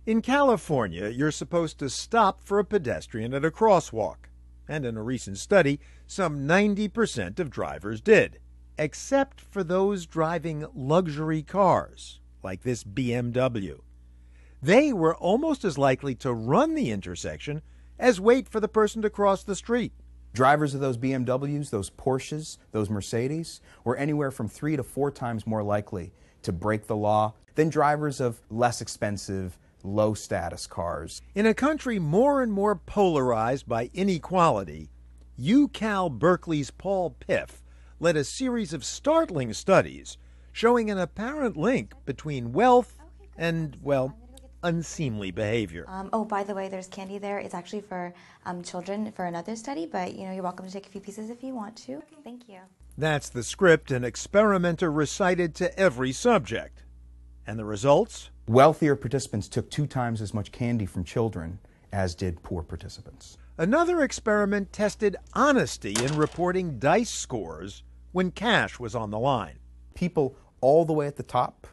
In California, you're supposed to stop for a pedestrian at a crosswalk. And in a recent study, some 90% of drivers did, except for those driving luxury cars, like this BMW. They were almost as likely to run the intersection as wait for the person to cross the street. Drivers of those BMWs, those Porsches, those Mercedes were anywhere from 3 to 4 times more likely to break the law than drivers of less expensive, low-status cars. In a country more and more polarized by inequality, UCal Berkeley's Paul Piff led a series of startling studies showing an apparent link between wealth and, well, unseemly behavior. Oh, by the way, there's candy there. It's actually for children for another study, but you're welcome to take a few pieces if you want to. Okay. Thank you. That's the script an experimenter recited to every subject. And the results? Wealthier participants took 2 times as much candy from children as did poor participants. Another experiment tested honesty in reporting dice scores when cash was on the line. People all the way at the top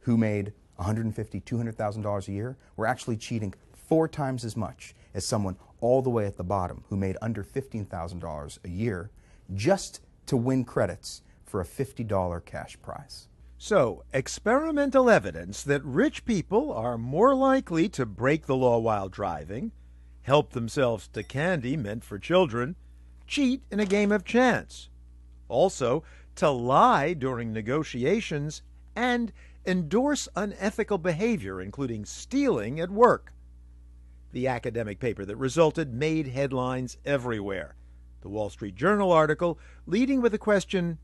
who made $150,000, $200,000 a year were actually cheating 4 times as much as someone all the way at the bottom who made under $15,000 a year just to win credits for a $50 cash prize. So, experimental evidence that rich people are more likely to break the law while driving, help themselves to candy meant for children, cheat in a game of chance, also to lie during negotiations, and endorse unethical behavior, including stealing at work. The academic paper that resulted made headlines everywhere. The Wall Street Journal article leading with the question,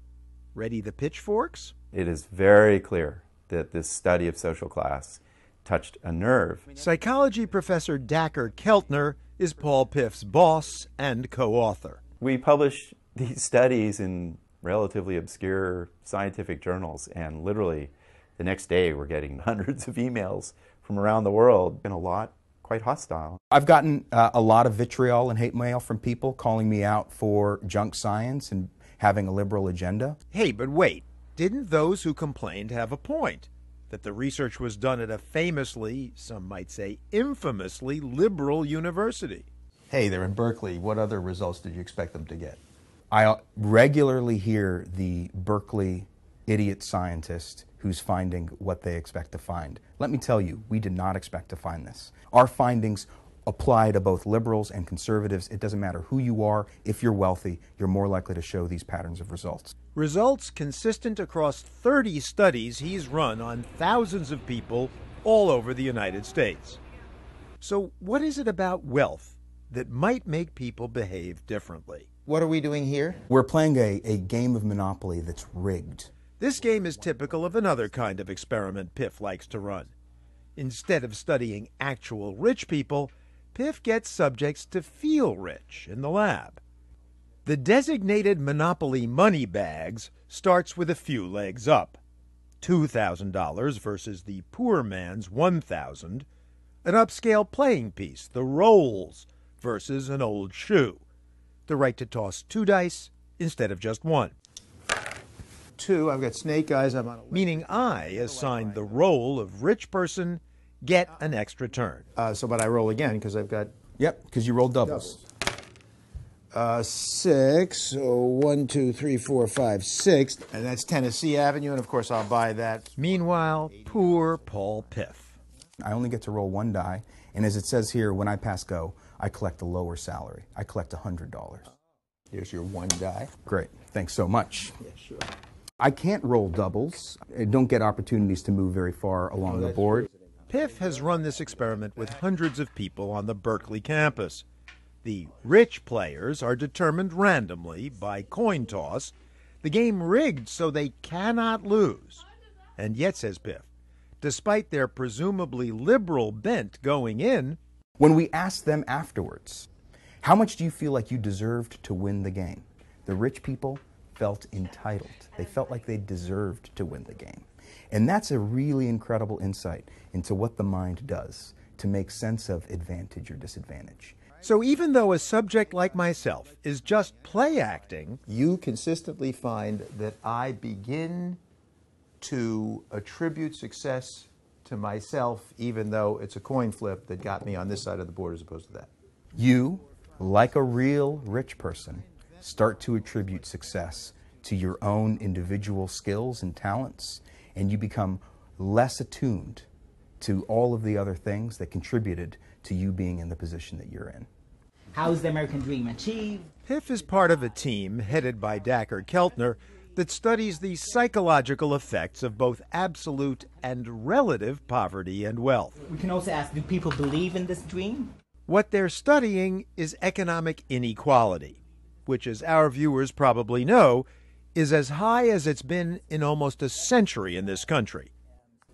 "Ready the pitchforks?" It is very clear that this study of social class touched a nerve. Psychology professor Dacher Keltner is Paul Piff's boss and co-author. We publish these studies in relatively obscure scientific journals, and literally the next day we're getting hundreds of emails from around the world, and a lot quite hostile. I've gotten a lot of vitriol and hate mail from people calling me out for junk science and having a liberal agenda. Hey, but wait. Didn't those who complained have a point? That the research was done at a famously, some might say infamously, liberal university. Hey, they're in Berkeley. What other results did you expect them to get? I regularly hear the Berkeley idiot scientist who's finding what they expect to find. Let me tell you, we did not expect to find this. Our findings apply to both liberals and conservatives. It doesn't matter who you are. If you're wealthy, you're more likely to show these patterns of results. Results consistent across 30 studies he's run on thousands of people all over the United States. So what is it about wealth that might make people behave differently? What are we doing here? We're playing a game of Monopoly that's rigged. This game is typical of another kind of experiment Piff likes to run. Instead of studying actual rich people, Piff gets subjects to feel rich in the lab. The designated Monopoly money bags starts with a few legs up. $2,000 versus the poor man's $1,000. An upscale playing piece, the rolls, versus an old shoe. The right to toss 2 dice instead of just 1. 2, I've got snake eyes. I'm on a Meaning I, assigned the role of rich person, get an extra turn. but I roll again because I've got Yep, because you roll doubles. 6. So 1, 2, 3, 4, 5, 6, and that's Tennessee Avenue, and of course I'll buy that. Meanwhile, poor Paul Piff. I only get to roll 1 die, and as it says here, when I pass go, I collect a lower salary. I collect $100. Here's your 1 die. Great, thanks so much. Yeah, sure. I can't roll doubles. I don't get opportunities to move very far along the board. Piff has run this experiment with hundreds of people on the Berkeley campus. The rich players are determined randomly by coin toss, the game rigged so they cannot lose. And yet, says Piff, despite their presumably liberal bent going in, when we asked them afterwards, how much do you feel like you deserved to win the game? The rich people felt entitled. They felt like they deserved to win the game. And that's a really incredible insight into what the mind does to make sense of advantage or disadvantage. So even though a subject like myself is just play acting, You consistently find that I begin to attribute success to myself, even though it's a coin flip that got me on this side of the board as opposed to that. You, like a real rich person, start to attribute success to your own individual skills and talents, and you become less attuned to all of the other things that contributed to you being in the position that you're in. How is the American dream achieved? PIF is part of a team headed by Dacher Keltner that studies the psychological effects of both absolute and relative poverty and wealth. We can also ask, do people believe in this dream? What they're studying is economic inequality, which, as our viewers probably know, is as high as it's been in almost a century in this country.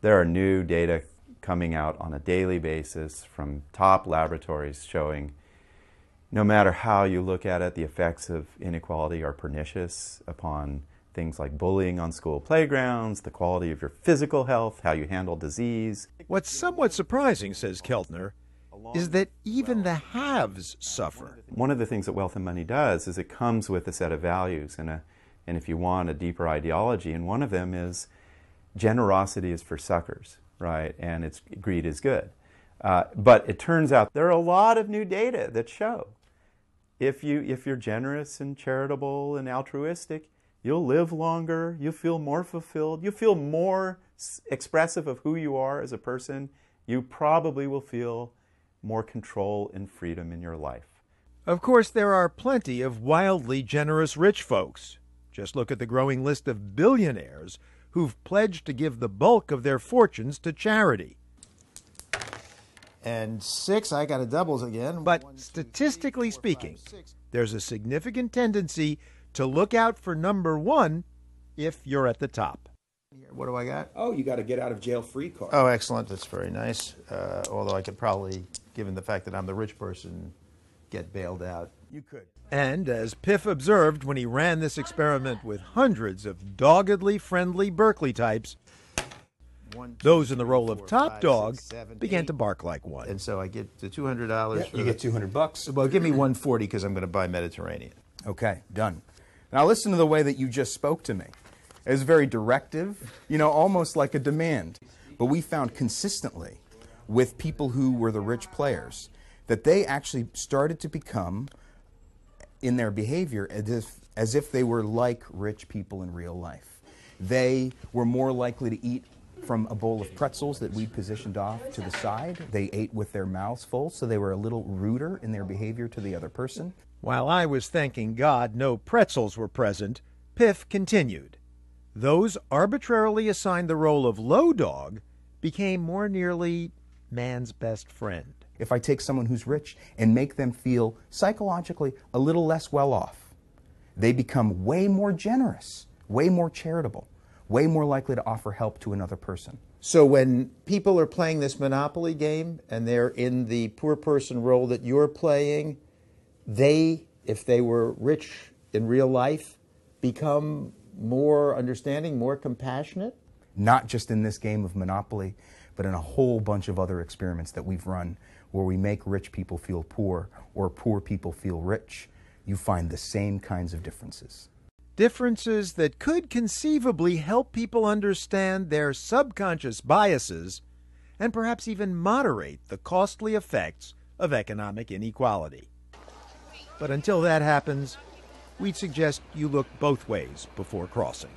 There are new data coming out on a daily basis from top laboratories showing no matter how you look at it, the effects of inequality are pernicious upon things like bullying on school playgrounds, the quality of your physical health, how you handle disease. What's somewhat surprising, says Keltner, is that even the haves suffer. One of the things that Wealth and Money does is it comes with a set of values and if you want a deeper ideology, and one of them is generosity is for suckers, right? And greed is good. But it turns out there are a lot of new data that show if you're generous and charitable and altruistic, you'll live longer, you'll feel more fulfilled, you'll feel more expressive of who you are as a person, you probably will feel more control and freedom in your life. Of course, there are plenty of wildly generous rich folks. Just look at the growing list of billionaires who've pledged to give the bulk of their fortunes to charity. And 6, I got a doubles again. But statistically speaking, there's a significant tendency to look out for number 1 if you're at the top. What do I got? Oh, you got a get out of jail free card. Oh, excellent. That's very nice. Although I could probably, given the fact that I'm the rich person, get bailed out. You could. And as PIF observed when he ran this experiment with hundreds of doggedly friendly Berkeley types, those in the role of top dog began to bark like one. And so I get the $200. You get $200. Well, give me $140 because I'm going to buy Mediterranean. Okay, done. Now listen to the way that you just spoke to me. It was very directive, almost like a demand. But we found consistently with people who were the rich players that they actually started to become, in their behavior, as if they were like rich people in real life. They were more likely to eat from a bowl of pretzels that we positioned off to the side. They ate with their mouths full, so they were a little ruder in their behavior to the other person. While I was thanking God no pretzels were present, PIF continued. Those arbitrarily assigned the role of low dog became more nearly man's best friend. If I take someone who's rich and make them feel psychologically a little less well off, they become way more generous, way more charitable, way more likely to offer help to another person. So when people are playing this Monopoly game and they're in the poor person role that you're playing, they, if they were rich in real life, become more understanding, more compassionate? Not just in this game of Monopoly, but in a whole bunch of other experiments that we've run where we make rich people feel poor or poor people feel rich. You find the same kinds of differences. Differences that could conceivably help people understand their subconscious biases and perhaps even moderate the costly effects of economic inequality. But until that happens, we'd suggest you look both ways before crossing.